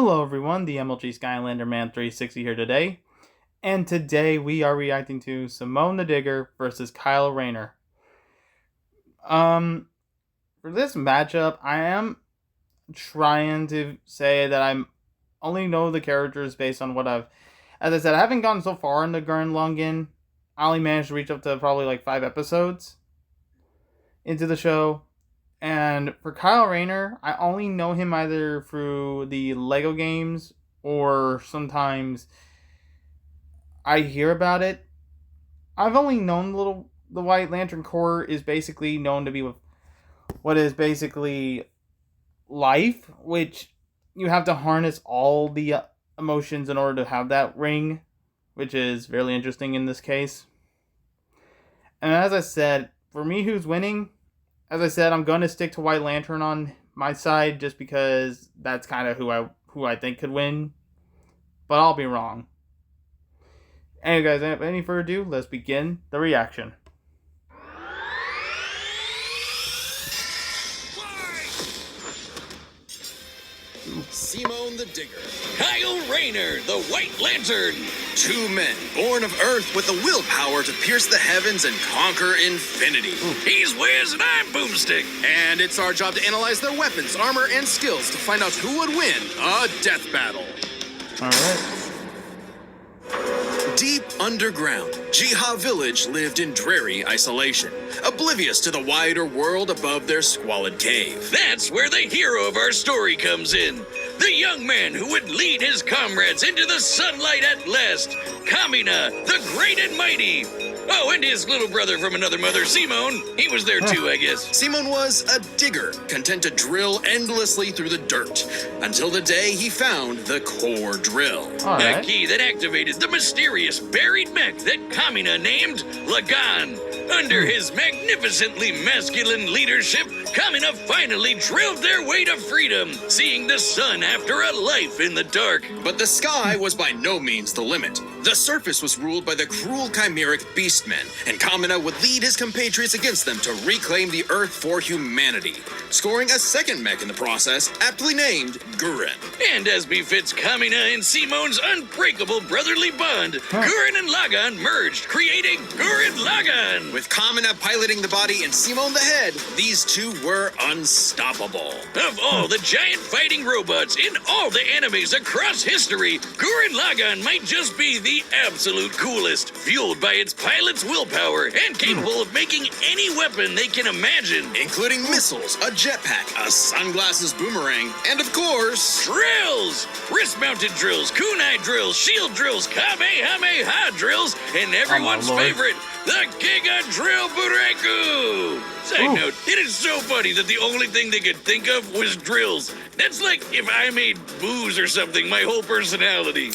Hello everyone, the MLG Skylander Man 360 here today, and today we are reacting to Simone the Digger versus Kyle Rayner. For this matchup, I am trying to say that I only know the characters based on what as I said, I haven't gotten so far into Gurren Lagann. I only managed to reach up to probably like 5 episodes into the show. And for Kyle Rayner, I only know him either through the Lego games or sometimes I hear about it. I've only known the White Lantern Corps is basically known to be with what is basically life, which you have to harness all the emotions in order to have that ring, which is really interesting in this case. And as I said, for me, who's winning? As I said, I'm going to stick to White Lantern on my side just because that's kind of who I think could win. But I'll be wrong. Anyway, guys, without any further ado, let's begin the reaction. Simone the Digger. Kyle Rayner, the White Lantern. Two men born of Earth with the willpower to pierce the heavens and conquer infinity. He's Wiz and I'm Boomstick. And it's our job to analyze their weapons, armor, and skills to find out who would win a death battle. Alright. Deep underground, Jiha Village lived in dreary isolation, oblivious to the wider world above their squalid cave. That's where the hero of our story comes in. The young man who would lead his comrades into the sunlight at last. Kamina, the great and mighty. Oh, and his little brother from another mother, Simone. He was there too, I guess. Simone was a digger, content to drill endlessly through the dirt, until the day he found the core drill. Right. A key that activated the mysterious buried mech that Kamina named Lagan. Under his magnificently masculine leadership, Kamina finally drilled their way to freedom, seeing the sun after a life in the dark. But the sky was by no means the limit. The surface was ruled by the cruel chimeric beastmen, and Kamina would lead his compatriots against them to reclaim the Earth for humanity, scoring a second mech in the process, aptly named Gurren. And as befits Kamina and Simone's unbreakable brotherly bond, Gurren and Lagan merged, creating Gurren Lagan. With Kamina piloting the body and Simone the head, these two were unstoppable. Of all the giant fighting robots in all the animes across history, Gurren Lagan might just be the absolute coolest, fueled by its pilot's willpower and capable of making any weapon they can imagine, including missiles, a jetpack, a sunglasses boomerang, and of course, drills! Wrist-mounted drills, kunai drills, shield drills, kamehameha drills, and everyone's favorite, the Giga Drill Bureku! Side note, it is so funny that the only thing they could think of was drills. That's like if I made booze or something, my whole personality.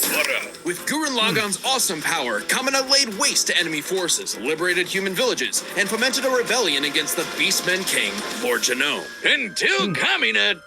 With Gurren Lagan's awesome power, Kamina laid waste to enemy forces, liberated human villages, and fomented a rebellion against the Beastmen King, Lord Genome. Until Kamina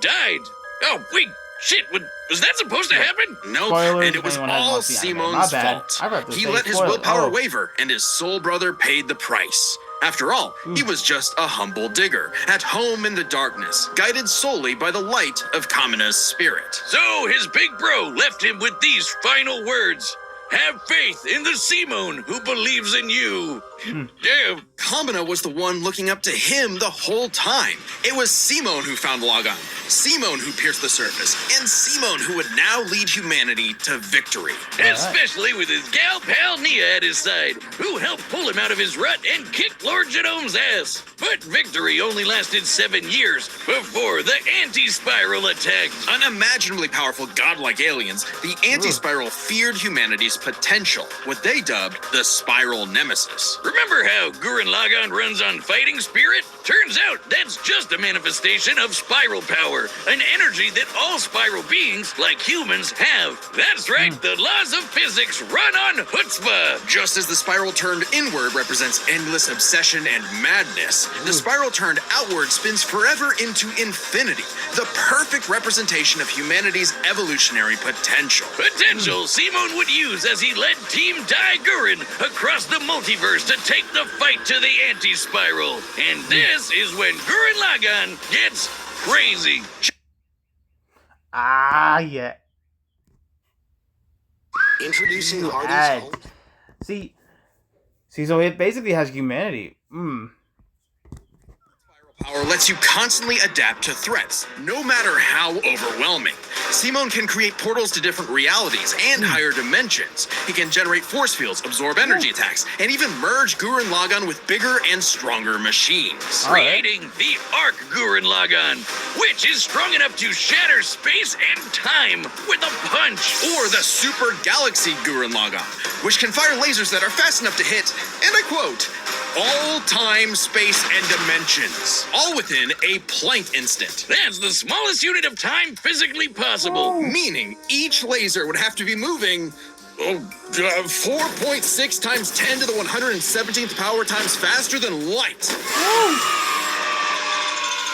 died. Oh, wait, shit, was that supposed to happen? No, Spoilers, and it was if anyone hasn't all watched the anime. Simone's My bad. fault. He let his willpower waver, and his soul brother paid the price. After all, he was just a humble digger, at home in the darkness, guided solely by the light of Kamina's spirit. So his big bro left him with these final words. Have faith in the Simone who believes in you. Damn. Kamina was the one looking up to him the whole time. It was Simone who found Lagan, Simone who pierced the surface, and Simone who would now lead humanity to victory. Especially with his gal pal Nia at his side, who helped pull him out of his rut and kick Lord Genome's ass. But victory only lasted 7 years before the anti-spiral attacked. Unimaginably powerful godlike aliens, the anti-spiral feared humanity's potential, what they dubbed the Spiral Nemesis. Remember how Gurren Lagann runs on fighting spirit? Turns out that's just a manifestation of spiral power, an energy that all spiral beings, like humans, have. That's right, the laws of physics run on chutzpah. Just as the spiral turned inward represents endless obsession and madness, the spiral turned outward spins forever into infinity, the perfect representation of humanity's evolutionary potential. Potential Simone would use as he led Team Dai Gurren across the multiverse to take the fight to the anti-spiral. And this is when Gurren Lagann gets crazy. Ah, yeah. Introducing You Hardy's had. home. See, so it basically has humanity. Hmm. Power lets you constantly adapt to threats, no matter how overwhelming. Simone can create portals to different realities and higher dimensions. He can generate force fields, absorb energy attacks, and even merge Gurren Lagann with bigger and stronger machines. Creating the Arc Gurren Lagann, which is strong enough to shatter space and time with a punch. Or the Super Galaxy Gurren Lagann, which can fire lasers that are fast enough to hit, and I quote, all time, space, and dimensions, all within a Planck instant. That's the smallest unit of time physically possible. Meaning each laser would have to be moving 4.6 times 10 to the 117th power times faster than light.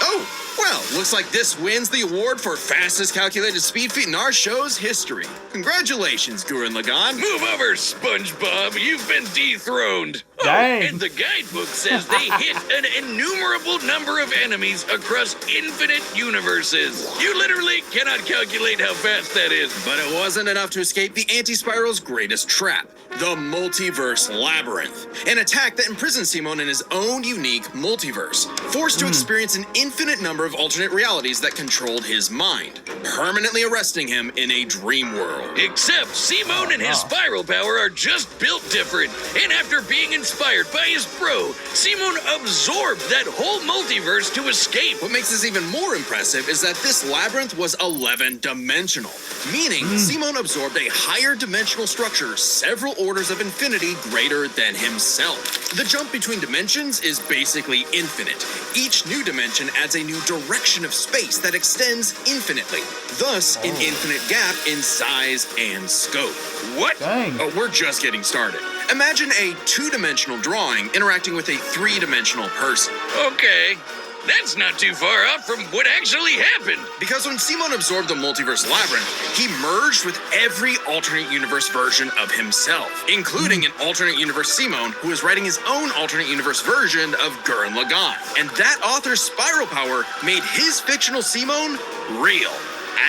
Oh, well, looks like this wins the award for fastest calculated speed feat in our show's history. Congratulations, Gurren Lagann. Move over, SpongeBob. You've been dethroned. Oh, Dang. and the guidebook says they hit an innumerable number of enemies across infinite universes. You literally cannot calculate how fast that is. But it wasn't enough to escape the Anti-Spiral's greatest trap, the Multiverse Labyrinth, an attack that imprisons Simon in his own unique multiverse, forced to experience an infinite number of alternate realities that controlled his mind, permanently arresting him in a dream world. Except Simone and his spiral power are just built different. And after being inspired by his bro, Simone absorbed that whole multiverse to escape. What makes this even more impressive is that this labyrinth was 11-dimensional, meaning Simone absorbed a higher dimensional structure several orders of infinity greater than himself. The jump between dimensions is basically infinite. Each new dimension adds a new direction of space that extends infinitely, thus an infinite gap in size and scope. What? Dang. Oh, we're just getting started. Imagine a two-dimensional drawing interacting with a three-dimensional person. Okay. That's not too far off from what actually happened. Because when Simon absorbed the multiverse labyrinth, he merged with every alternate universe version of himself, including an alternate universe Simon who is writing his own alternate universe version of Gurren Lagann. And that author's spiral power made his fictional Simon real,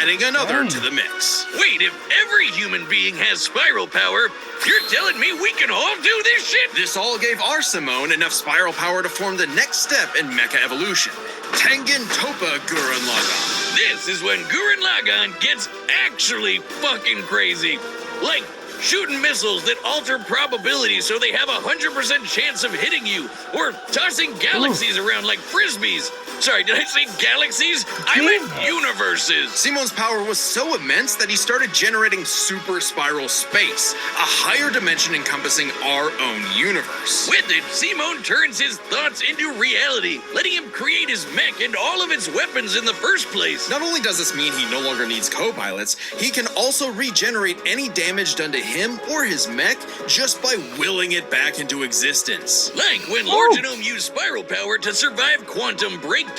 adding another to the mix. Wait, if every human being has spiral power, you're telling me we can all do this shit? This all gave our Simone enough spiral power to form the next step in mecha evolution, Tengen Toppa Gurren Lagann. This is when Gurren Lagann gets actually fucking crazy. Like shooting missiles that alter probability so they have a 100% chance of hitting you, or tossing galaxies around like frisbees. Sorry, did I say galaxies? I meant universes. Simon's power was so immense that he started generating super spiral space, a higher dimension encompassing our own universe. With it, Simone turns his thoughts into reality, letting him create his mech and all of its weapons in the first place. Not only does this mean he no longer needs co-pilots, he can also regenerate any damage done to him or his mech just by willing it back into existence. Like when Lord Genome used spiral power to survive quantum breakdown,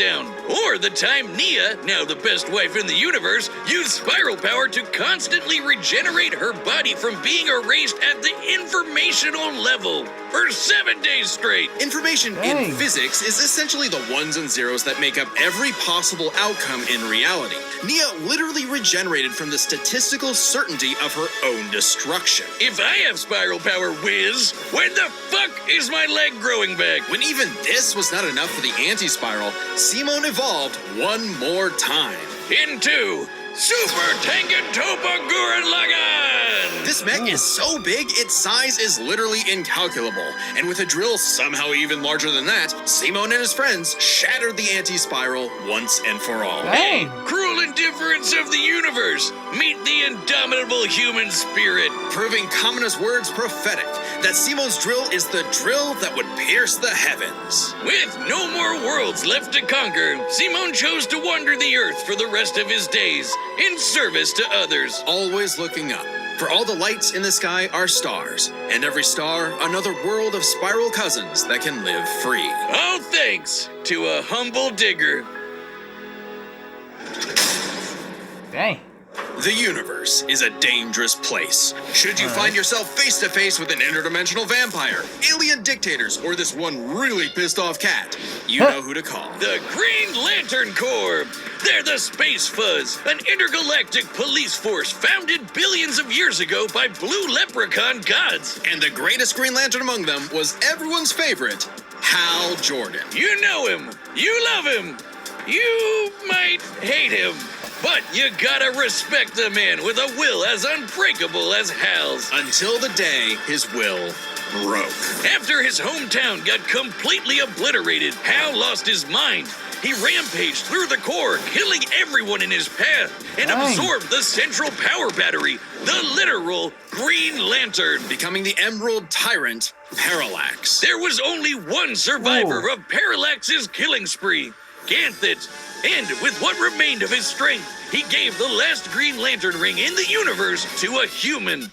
or the time Nia, now the best wife in the universe, used spiral power to constantly regenerate her body from being erased at the informational level for 7 days straight. Information Dang. in physics is essentially the ones and zeros that make up every possible outcome in reality. Nia literally regenerated from the statistical certainty of her own destruction. If I have spiral power, Wiz, when the fuck is my leg growing back? When even this was not enough for the anti-spiral, Simone evolved one more time. Into Super Tengen Toppa Gurren Lagann! This mech is so big, its size is literally incalculable. And with a drill somehow even larger than that, Simone and his friends shattered the anti-spiral once and for all. Dang. Cruel indifference of the universe. Meet the indomitable human spirit. Proving Kamina's words prophetic, that Simone's drill is the drill that would pierce the heavens. With no more worlds left to conquer, Simone chose to wander the earth for the rest of his days, in service to others. Always looking up. For all the lights in the sky are stars, and every star another world of spiral cousins that can live free. All thanks to a humble digger. Dang. The universe is a dangerous place. Should you find yourself face to face with an interdimensional vampire, alien dictators, or this one really pissed off cat, you know who to call. The Green Lantern Corps. They're the Space Fuzz, an intergalactic police force founded billions of years ago by blue leprechaun gods. And the greatest Green Lantern among them was everyone's favorite, Hal Jordan. You know him. You love him. You might hate him. But you gotta respect a man with a will as unbreakable as Hal's. Until the day his will broke. After his hometown got completely obliterated, Hal lost his mind. He rampaged through the core, killing everyone in his path, and absorbed the central power battery, the literal Green Lantern. Becoming the Emerald Tyrant, Parallax. There was only one survivor of Parallax's killing spree, Ganthet. And with what remained of his strength, he gave the last Green Lantern ring in the universe to a human,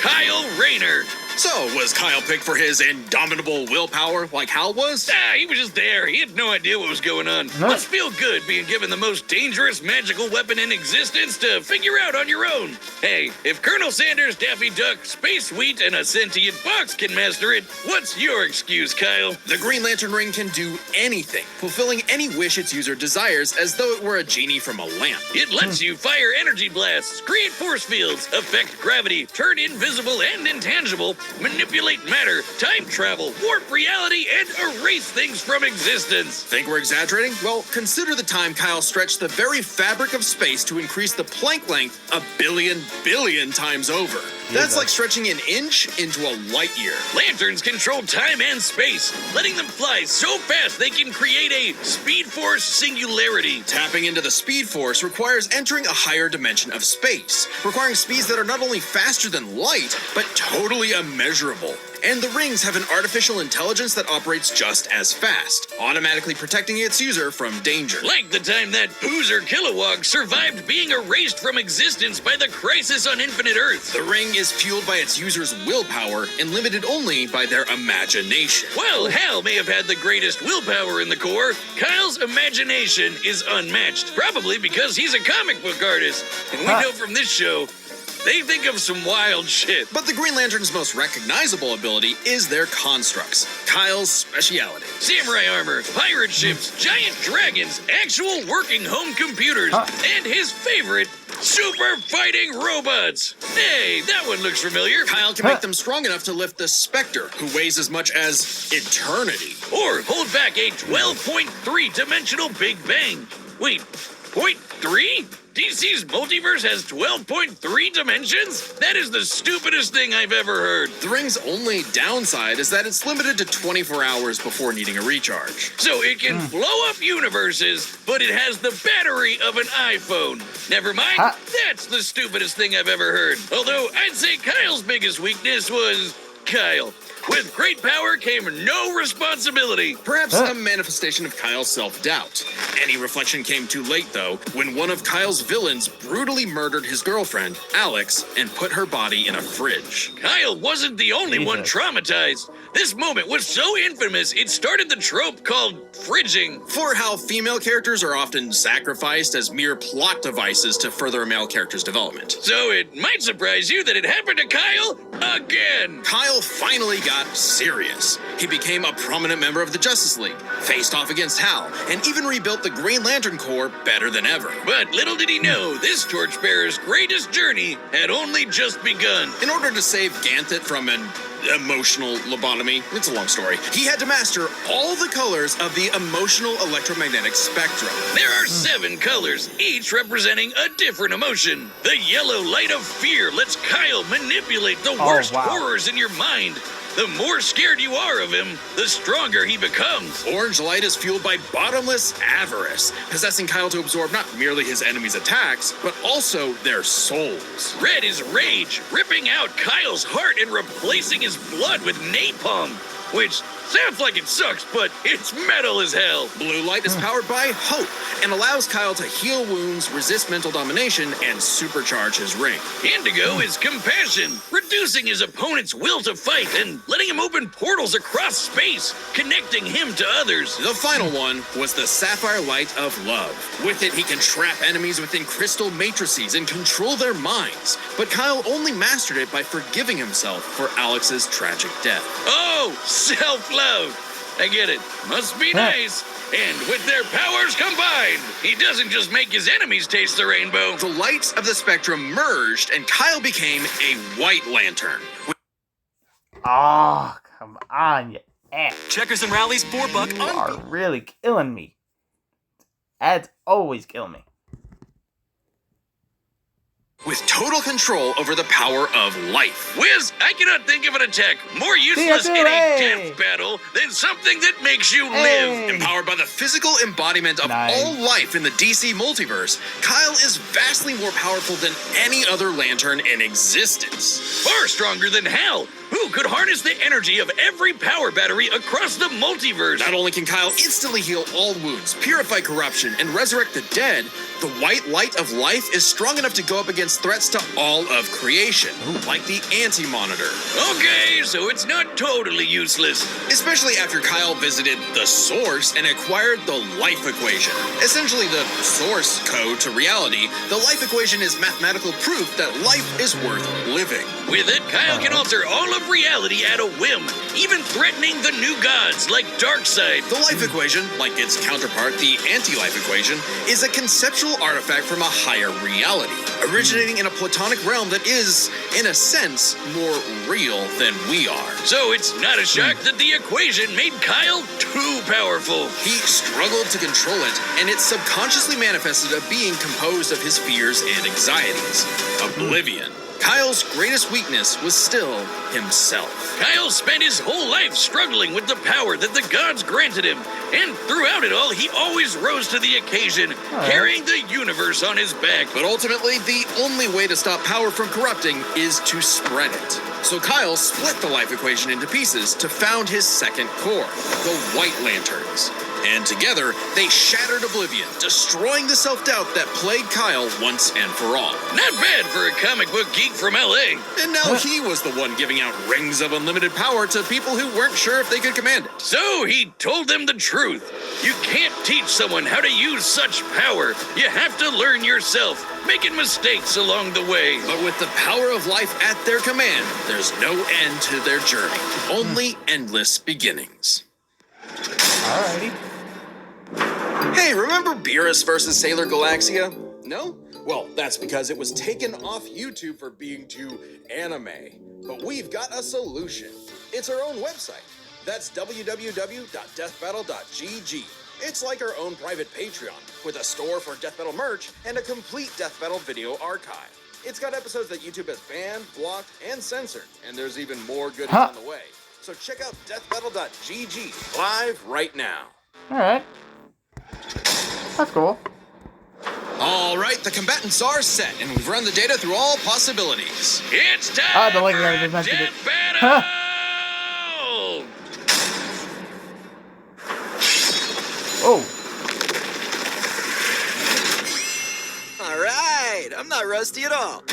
Kyle Rayner. So, was Kyle picked for his indomitable willpower like Hal was? He was just there. He had no idea what was going on. Must feel good being given the most dangerous magical weapon in existence to figure out on your own. Hey, if Colonel Sanders, Daffy Duck, Space Wheat, and a sentient fox can master it, what's your excuse, Kyle? The Green Lantern ring can do anything, fulfilling any wish its user desires as though it were a genie from a lamp. It lets you fire energy blasts, create force fields, affect gravity, turn invisible and intangible, manipulate matter, time travel, warp reality, and erase things from existence. Think we're exaggerating? Well, consider the time Kyle stretched the very fabric of space to increase the Planck length a billion times over. That's like stretching an inch into a light year. Lanterns control time and space, letting them fly so fast they can create a Speed Force singularity. Tapping into the Speed Force requires entering a higher dimension of space, requiring speeds that are not only faster than light, but totally immeasurable. And the rings have an artificial intelligence that operates just as fast, automatically protecting its user from danger. Like the time that Boozer Kilowog survived being erased from existence by the Crisis on Infinite Earth. The ring is fueled by its user's willpower and limited only by their imagination. While Hal may have had the greatest willpower in the Corps, Kyle's imagination is unmatched. Probably because he's a comic book artist. And we know from this show, they think of some wild shit. But the Green Lantern's most recognizable ability is their constructs, Kyle's speciality. Samurai armor, pirate ships, giant dragons, actual working home computers, and his favorite, super fighting robots. Hey, that one looks familiar. Kyle can make them strong enough to lift the Spectre, who weighs as much as eternity. Or hold back a 12.3 dimensional Big Bang. Wait, 0.3? DC's multiverse has 12.3 dimensions? That is the stupidest thing I've ever heard. The ring's only downside is that it's limited to 24 hours before needing a recharge. So it can blow up universes, but it has the battery of an iPhone. Never mind, that's the stupidest thing I've ever heard. Although I'd say Kyle's biggest weakness was Kyle. With great power came no responsibility. Perhaps a manifestation of Kyle's self-doubt. Any reflection came too late, though, when one of Kyle's villains brutally murdered his girlfriend, Alex, and put her body in a fridge. Kyle wasn't the only one traumatized. This moment was so infamous, it started the trope called fridging. For how female characters are often sacrificed as mere plot devices to further a male character's development. So it might surprise you that it happened to Kyle again. Kyle finally got serious. He became a prominent member of the Justice League, faced off against Hal, and even rebuilt the Green Lantern Corps better than ever. But little did he know, this torchbearer's greatest journey had only just begun. In order to save Ganthet from an emotional lobotomy, it's a long story, he had to master all the colors of the emotional electromagnetic spectrum. There are 7 colors, each representing a different emotion. The yellow light of fear lets Kyle manipulate the worst horrors in your mind. The more scared you are of him, the stronger he becomes. Orange light is fueled by bottomless avarice, possessing Kyle to absorb not merely his enemies' attacks, but also their souls. Red is rage, ripping out Kyle's heart and replacing his blood with napalm, which sounds like it sucks, but it's metal as hell. Blue light is powered by hope and allows Kyle to heal wounds, resist mental domination, and supercharge his ring. Indigo is compassion, reducing his opponent's will to fight and letting him open portals across space, connecting him to others. The final one was the sapphire light of love. With it, he can trap enemies within crystal matrices and control their minds. But Kyle only mastered it by forgiving himself for Alex's tragic death. Oh, self-love. I get it. Must be nice. And with their powers combined, he doesn't just make his enemies taste the rainbow. The lights of the spectrum merged, and Kyle became a White Lantern. Oh, come on, you ass. Checkers and rallies, $4. You are really killing me. Ads always kill me. With total control over the power of life. Wiz, I cannot think of an attack more useless in a death battle than something that makes you live. Empowered by the physical embodiment of all life in the DC multiverse, Kyle is vastly more powerful than any other Lantern in existence. Far stronger than Hal, who could harness the energy of every power battery across the multiverse. Not only can Kyle instantly heal all wounds, purify corruption, and resurrect the dead, the white light of life is strong enough to go up against threats to all of creation, like the Anti-Monitor. Okay, so it's not totally useless. Especially after Kyle visited the Source and acquired the life equation. Essentially the source code to reality, the life equation is mathematical proof that life is worth living. With it, Kyle can alter all of reality at a whim, even threatening the new gods like Darkseid. The life equation, like its counterpart, the anti-life equation, is a conceptual artifact from a higher reality, originating in a platonic realm that is, in a sense, more real than we are. So it's not a shock that the equation made Kyle too powerful. He struggled to control it, and it subconsciously manifested a being composed of his fears and anxieties. Oblivion. Kyle's greatest weakness was still himself. Kyle spent his whole life struggling with the power that the gods granted him, and throughout it all, he always rose to the occasion, carrying the universe on his back. But ultimately, the only way to stop power from corrupting is to spread it. So Kyle split the life equation into pieces to found his second core, the White Lanterns. And together, they shattered Oblivion, destroying the self-doubt that plagued Kyle once and for all. Not bad for a comic book geek from LA. And now he was the one giving out rings of unlimited power to people who weren't sure if they could command it. So he told them the truth. You can't teach someone how to use such power. You have to learn yourself, making mistakes along the way. But with the power of life at their command, there's no end to their journey. Only endless beginnings. Alrighty. Hey, remember Beerus versus Sailor Galaxia? No? Well, that's because it was taken off YouTube for being too anime. But we've got a solution. It's our own website. That's www.deathbattle.gg. It's like our own private Patreon, with a store for Death Battle merch and a complete Death Battle video archive. It's got episodes that YouTube has banned, blocked, and censored, and there's even more goodies on the way. So check out deathbattle.gg live right now. Alright. That's cool. All right, the combatants are set, and we've run the data through all possibilities. It's time the link for I a just mentioned it. death battle! Oh. All right, I'm not rusty at all.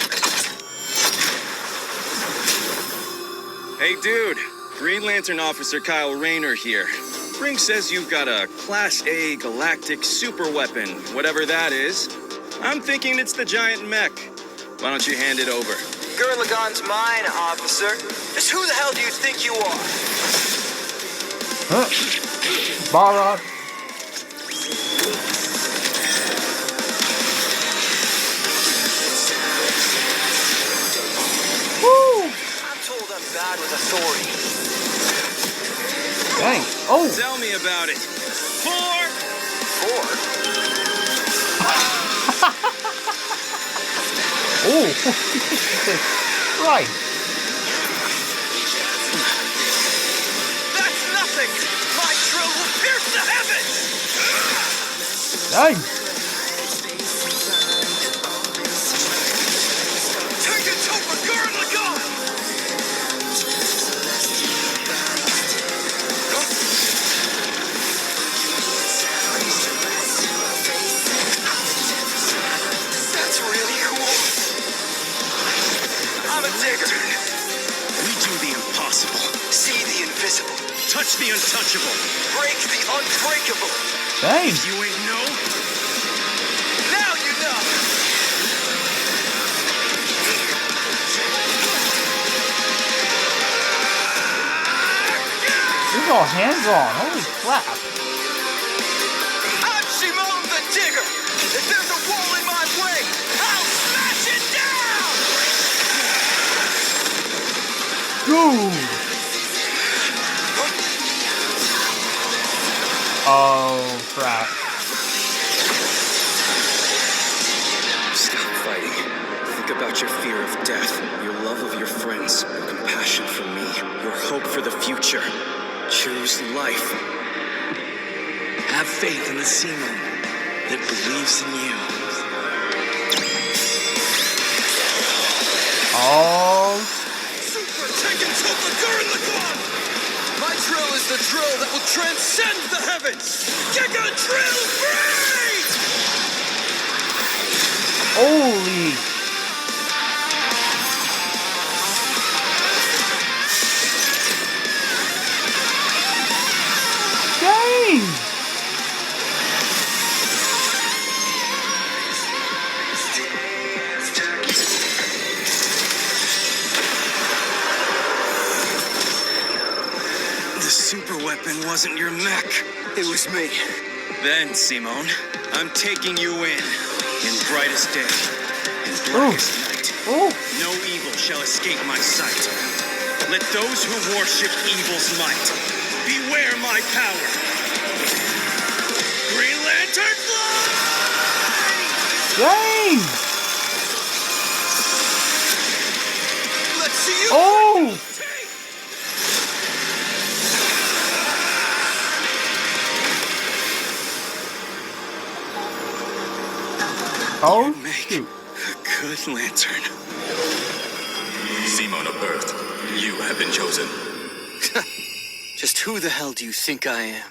Hey, dude. Green Lantern Officer Kyle Rayner here. Ring says you've got a Class A galactic super weapon, whatever that is. I'm thinking it's the giant mech. Why don't you hand it over? Gurren Lagann's mine, officer. Just who the hell do you think you are? Balrog. Woo! I'm told I'm bad with authority. Dang. Oh. Tell me about it. Four. Oh. Right. That's nothing! My drill will pierce the heavens! Dang. Take it to Gurren Lagann! That's really cool. I'm a digger. We do the impossible. See the invisible. Touch the untouchable. Break the unbreakable. Dang. You ain't know? Now you know. This is all hands on. Holy crap. Dude! Oh, crap. Stop fighting. Think about your fear of death, your love of your friends, your compassion for me, your hope for the future. Choose life. Have faith in the Simon that believes in you. Oh, Super Tekken Lagan! My drill is the drill that will transcend the heavens! Giga Drill Free! holy. Dang! The super weapon wasn't your mech. It was me. Then, Simone, I'm taking you in brightest day, in blackest night. Oh, No evil shall escape my sight. Let those who worship evil's might beware my power. Green Lantern fly! dang! Let's see you Oh! take! Oh, Make shoot. a good lantern. Simon of Birth, you have been chosen. Just who the hell do you think I am?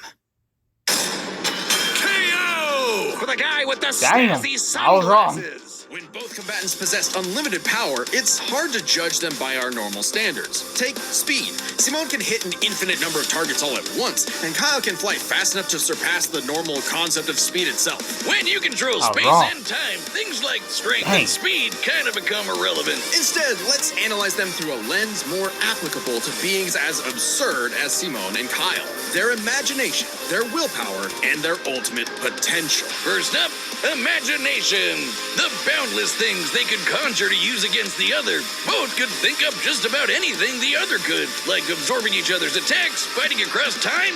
KO! For the guy with the Damn, snazzy I was wrong. sunglasses. When both combatants possess unlimited power, it's hard to judge them by our normal standards. Take speed. Simone can hit an infinite number of targets all at once, and Kyle can fly fast enough to surpass the normal concept of speed itself. When you control Oh, space wrong. and time, things like strength Dang. and speed kind of become irrelevant. Instead, let's analyze them through a lens more applicable to beings as absurd as Simone and Kyle. Their imagination, their willpower, and their ultimate potential. First up, imagination. The boundless things they could conjure to use against the other. Both could think up just about anything the other could, like absorbing each other's attacks, fighting across time,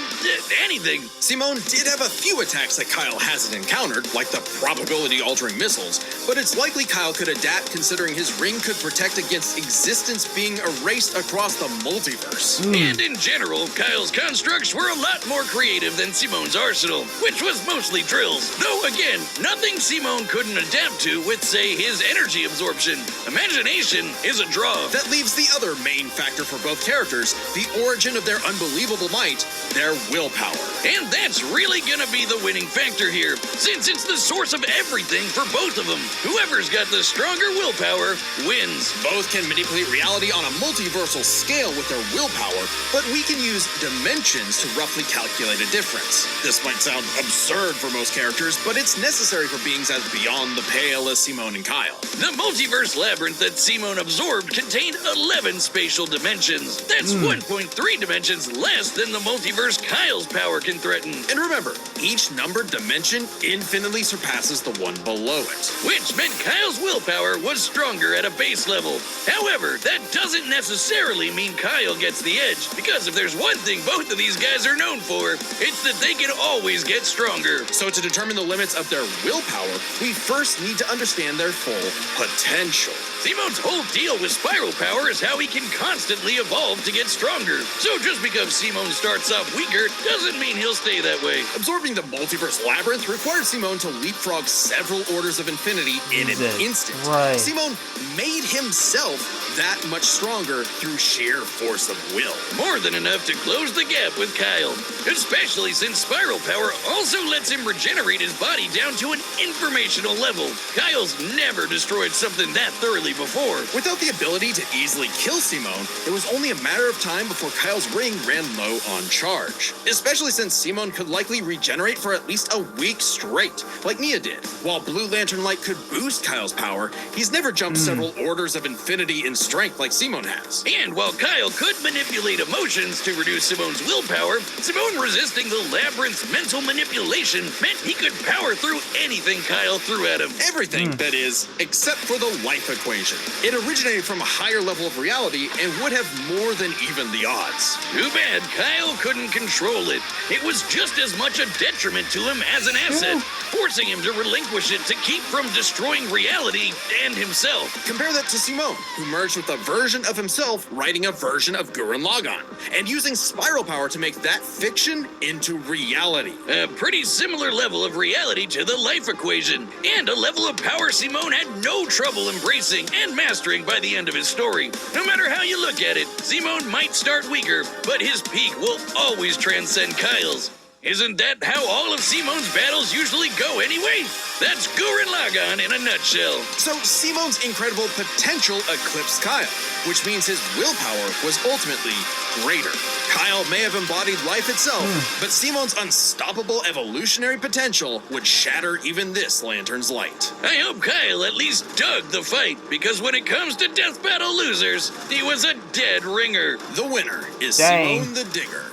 anything. Simone did have a few attacks that Kyle hasn't encountered, like the probability-altering missiles, but it's likely Kyle could adapt considering his ring could protect against existence being erased across the multiverse. And in general, Kyle's constructs were a lot more creative than Simone's arsenal, which was mostly drills. Though again, nothing Simone couldn't adapt to with, say, his energy absorption. Imagination is a draw. That leaves the other main factor for both characters, the origin of their unbelievable might, their willpower. And that's really gonna be the winning factor here, since it's the source of everything for both of them. Whoever's got the stronger willpower wins. Both can manipulate reality on a multiversal scale with their willpower, but we can use dimensions to roughly calculate a difference. This might sound absurd for most characters, but it's necessary for beings as beyond the pale as Simone and Kyle. The multiverse labyrinth that Simone absorbed contained 11 spatial dimensions. That's 1.3 dimensions less than the multiverse Kyle's power can threaten. And remember, each numbered dimension infinitely surpasses the one below it. Which meant Kyle's willpower was stronger at a base level. However, that doesn't necessarily mean Kyle gets the edge, because if there's one thing both of these guys are known for, it's that they can always get stronger. So to determine the limits of their willpower, we first need to understand their full potential. Simone's whole deal with spiral power is how he can constantly evolve to get stronger. So just because Simone starts off weaker doesn't mean he'll stay that way. Absorbing the multiverse labyrinth required Simone to leapfrog several orders of infinity in an Jesus instant. Christ. Simone made himself that much stronger through sheer force of will. More than enough to close the gap with Kyle, especially since spiral power also lets him regenerate his body down to an informational level. Kyle's never destroyed something that thoroughly before. Without the ability to easily kill Simone, it was only a matter of time before Kyle's ring ran low on charge. Especially since Simone could likely regenerate for at least a week straight, like Nia did. While Blue Lantern Light could boost Kyle's power, he's never jumped several orders of infinity in strength like Simone has. And while Kyle could manipulate emotions to reduce Simone's willpower, Simone resisting the labyrinth's mental manipulation meant he could power through anything Kyle threw at him. Everything That is, except for the life equation. It originated from a higher level of reality and would have more than even the odds. Too bad Kyle couldn't control it. It was just as much a detriment to him as an asset, forcing him to relinquish it to keep from destroying reality and himself. Compare that to Simone, who merged with a version of himself writing a version of Gurren Lagann, and using spiral power to make that fiction into reality. A pretty similar level of reality to the life equation, and a level of power Simone had no trouble embracing and mastering by the end of his story. No matter how you look at it, Simone might start weaker, but his peak will always transcend Kyle's. Isn't that how all of Simone's battles usually go anyway? That's Gurren Lagann in a nutshell. So Simone's incredible potential eclipsed Kyle, which means his willpower was ultimately greater. Kyle may have embodied life itself, but Simone's unstoppable evolutionary potential would shatter even this lantern's light. I hope Kyle at least dug the fight, because when it comes to death battle losers, he was a dead ringer. The winner is Dang. Simone the Digger.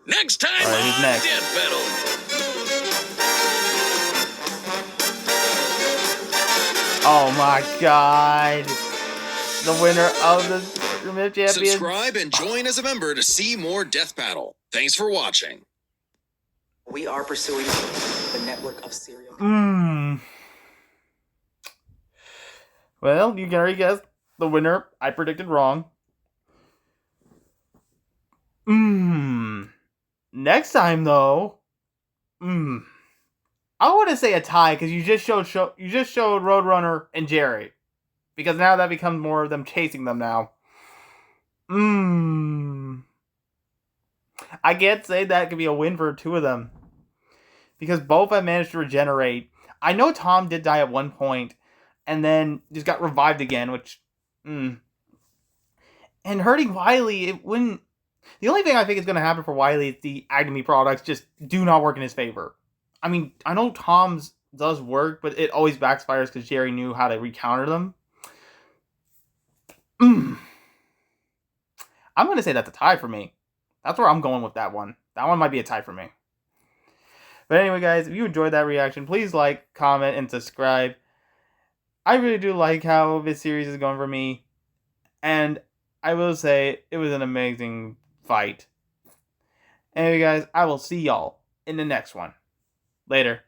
Next time Alright, who's on next? Death Battle. Oh my god. The winner of the tournament champion. Subscribe and join as a member to see more Death Battle. Thanks for watching. We are pursuing the network of serial. Well, you can already guess the winner. I predicted wrong. Next time though, I want to say a tie because you just showed Roadrunner and Jerry, because now that becomes more of them chasing them now. I can't say that could be a win for two of them, because both have managed to regenerate. I know Tom did die at one point, and then just got revived again, which, and hurting Wiley, it wouldn't. The only thing I think is going to happen for Wiley is the Agony products just do not work in his favor. I mean, I know Tom's does work, but it always backfires because Jerry knew how to recounter them. I'm going to say that's a tie for me. That's where I'm going with that one. That one might be a tie for me. But anyway, guys, if you enjoyed that reaction, please like, comment, and subscribe. I really do like how this series is going for me. And I will say, it was an amazing fight. Anyway, guys, I will see y'all in the next one. Later.